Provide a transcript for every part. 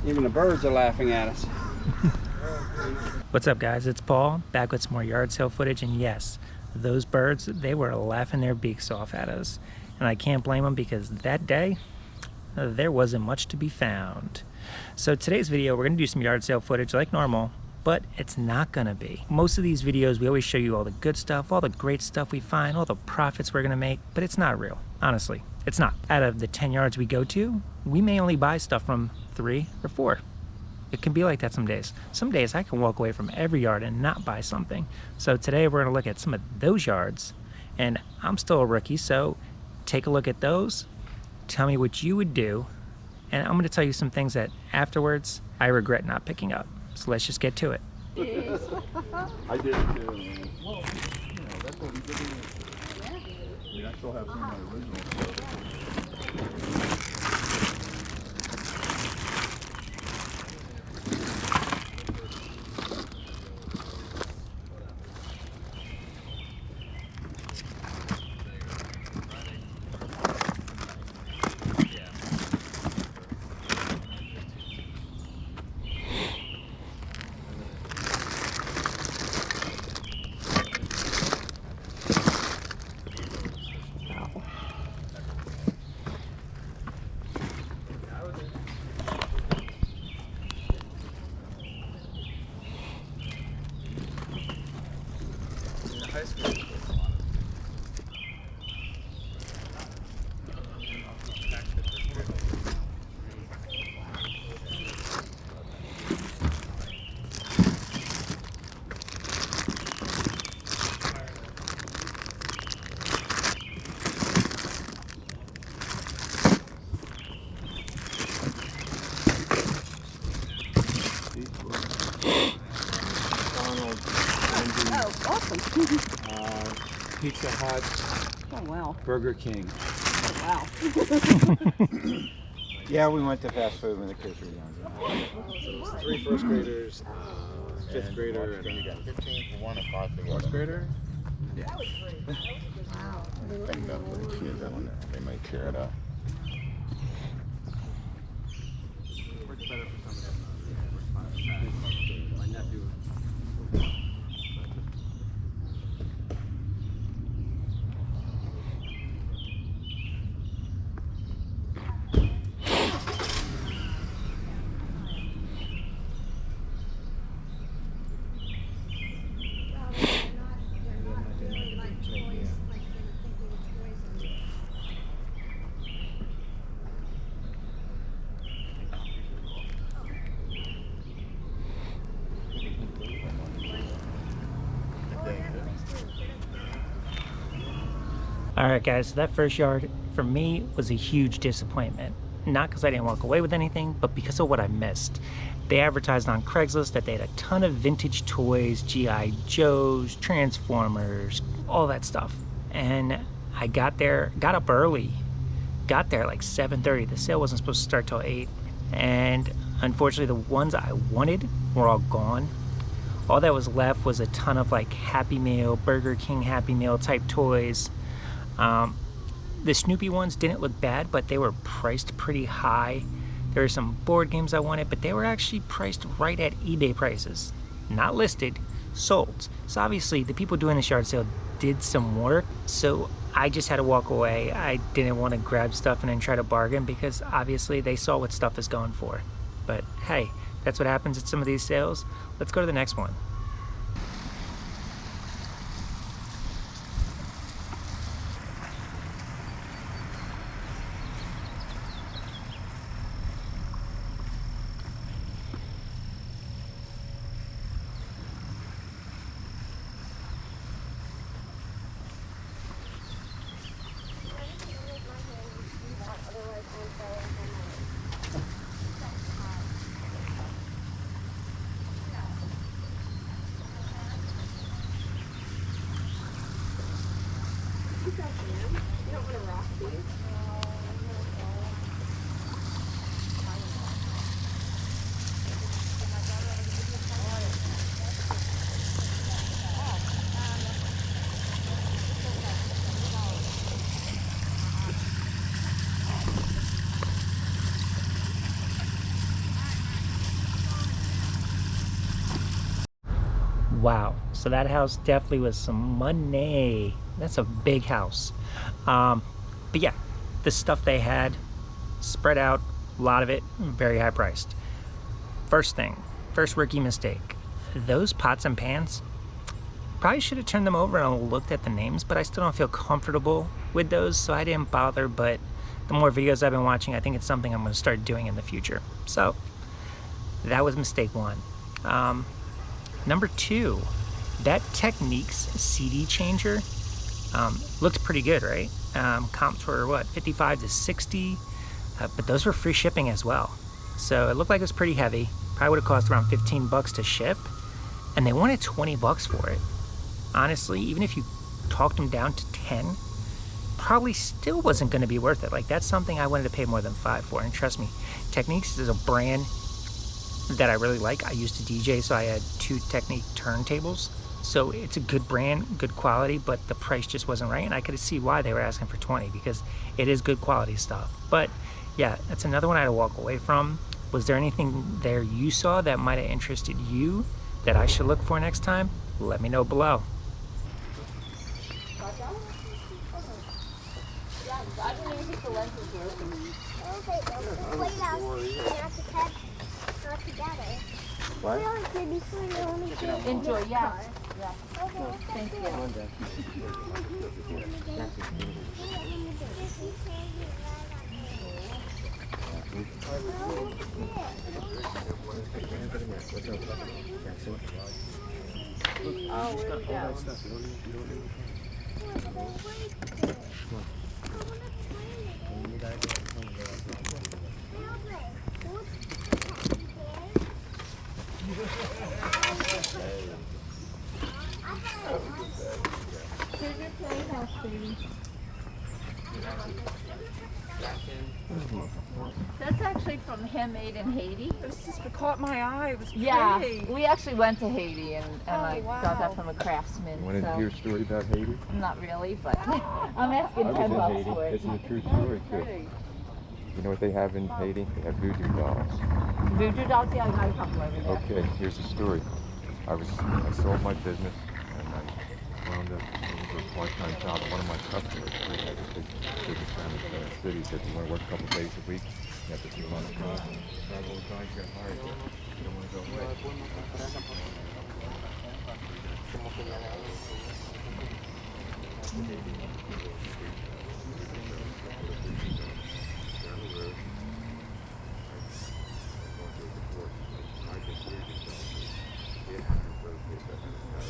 Even the birds are laughing at us. What's up, guys? It's Paul, back with some more yard sale footage, and yes, those birds, they were laughing their beaks off at us. And I can't blame them because that day, there wasn't much to be found. So today's video, we're gonna do some yard sale footage like normal, but it's not gonna be. Most of these videos, we always show you all the good stuff, all the great stuff we find, all the profits we're gonna make, but it's not real, honestly. It's not. Out of the 10 yards we go to, we may only buy stuff from 3 or 4. It can be like that some days. Some days I can walk away from every yard and not buy something. So today we're gonna look at some of those yards, and I'm still a rookie, so take a look at those, tell me what you would do, and I'm gonna tell you some things that afterwards I regret not picking up. So let's just get to it. I did it too, man. Well, that's what we did. I mean, I still have some of my original stuff. Pizza Hut. Oh, wow. Burger King. Oh, wow. Yeah, we went to fast food when the kids were young. 3 first graders, 5th grader, and you got 15 for 1 and 5 for 4th grader. Yeah. Wow. Enough for the kids. That one, they might tear it up. Works better for somebody else. My nephew. All right, guys, so that first yard for me was a huge disappointment. Not because I didn't walk away with anything, but because of what I missed. They advertised on Craigslist that they had a ton of vintage toys, G.I. Joes, Transformers, all that stuff. And I got up early, got there like 7:30. The sale wasn't supposed to start till 8. And unfortunately, the ones I wanted were all gone. All that was left was a ton of like Happy Meal, Burger King Happy Meal type toys. The Snoopy ones didn't look bad, but they were priced pretty high. There were some board games I wanted, but they were actually priced right at eBay prices. Not listed, sold. So obviously the people doing this yard sale did some work, so I just had to walk away. I didn't want to grab stuff and then try to bargain because obviously they saw what stuff is going for. But hey, that's what happens at some of these sales. Let's go to the next one. Wow, so that house definitely was some money. That's a big house. But yeah, the stuff they had spread out, a lot of it very high priced. First rookie mistake, those pots and pans, probably should have turned them over and looked at the names, but I still don't feel comfortable with those, so I didn't bother. But the more videos I've been watching, I think it's something I'm going to start doing in the future. So that was mistake one. Number two, that Techniques CD changer looked pretty good, right? Comps were what, 55 to 60, but those were free shipping as well. So it looked like it was pretty heavy. Probably would have cost around 15 bucks to ship, and they wanted 20 bucks for it. Honestly, even if you talked them down to 10, probably still wasn't going to be worth it. Like, that's something I wanted to pay more than 5 for, and trust me, Techniques is a brand that I really like. I used to DJ, so I had 2 Technique turntables, so it's a good brand, good quality, but the price just wasn't right, and I could see why they were asking for 20, because it is good quality stuff. But yeah, that's another one I had to walk away from. Was there anything there you saw that might have interested you that I should look for next time? Let me know below. I didn't even think the lens was working. What? Enjoy, yeah. Thank you. Oh, where'd it go? Here's your playhouse, baby. That's actually from Handmade in Haiti. This just caught my eye. It was pretty. Yeah, we actually went to Haiti and I wow. got that from a craftsman. Want to hear a story about Haiti? Not really, but I'm asking I 10 was bucks in Haiti. for it. This is a true story too. You know what they have in Haiti? They have voodoo dolls. Voodoo dolls, yeah, I got a couple over there. Okay, here's the story. I sold my business and I wound up going to a part-time job. One of my customers, they had a big business down in the city, said you want to work a couple days a week. You have to keep on the job. Travel all the time, you get hired. You don't want to go away.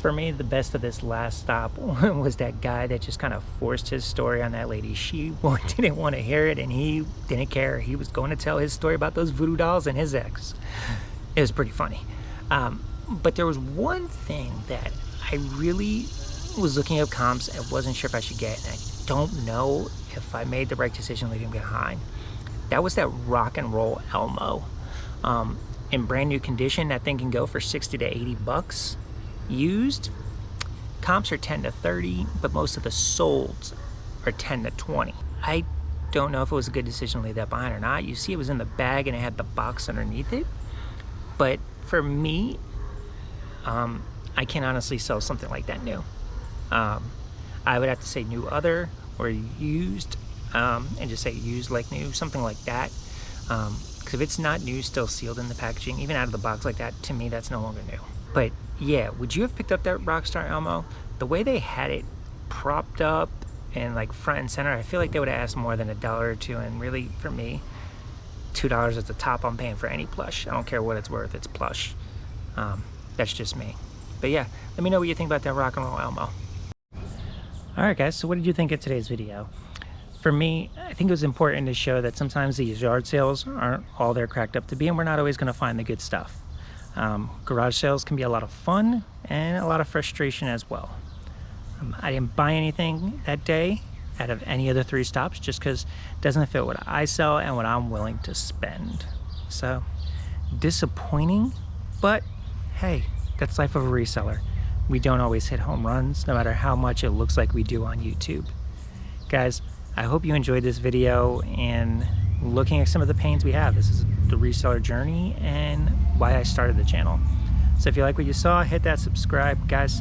For me, the best of this last stop was that guy that just kind of forced his story on that lady. She didn't want to hear it, and he didn't care. He was going to tell his story about those voodoo dolls and his ex. It was pretty funny. But there was one thing that I really was looking at comps and wasn't sure if I should get, and I don't know if I made the right decision leaving behind. That was that rock and roll Elmo. In brand new condition, that thing can go for 60 to 80 bucks. Used, comps are 10 to 30, but most of the solds are 10 to 20. I don't know if it was a good decision to leave that behind or not. You see it was in the bag and it had the box underneath it. But for me, I can't honestly sell something like that new. I would have to say new other or used, and just say used like new, something like that. Because if it's not new, still sealed in the packaging, even out of the box like that, to me, that's no longer new. But yeah, would you have picked up that Rockstar Elmo? The way they had it propped up and like front and center, I feel like they would have asked more than $1 or $2. And really, for me, $2 at the top I'm paying for any plush. I don't care what it's worth, it's plush. That's just me. But yeah, let me know what you think about that rock and roll Elmo. Alright guys, so what did you think of today's video? For me, I think it was important to show that sometimes these yard sales aren't all they're cracked up to be, and we're not always going to find the good stuff. Garage sales can be a lot of fun and a lot of frustration as well. I didn't buy anything that day out of any of the 3 stops just because it doesn't fit what I sell and what I'm willing to spend. So, disappointing, but hey, that's life of a reseller. We don't always hit home runs, no matter how much it looks like we do on YouTube. Guys, I hope you enjoyed this video and looking at some of the pains we have. This is the reseller journey and why I started the channel. So if you like what you saw, hit that subscribe. Guys,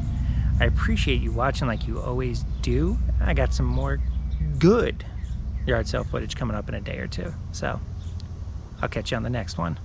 I appreciate you watching like you always do. I got some more good yard sale footage coming up in a day or two. So I'll catch you on the next one.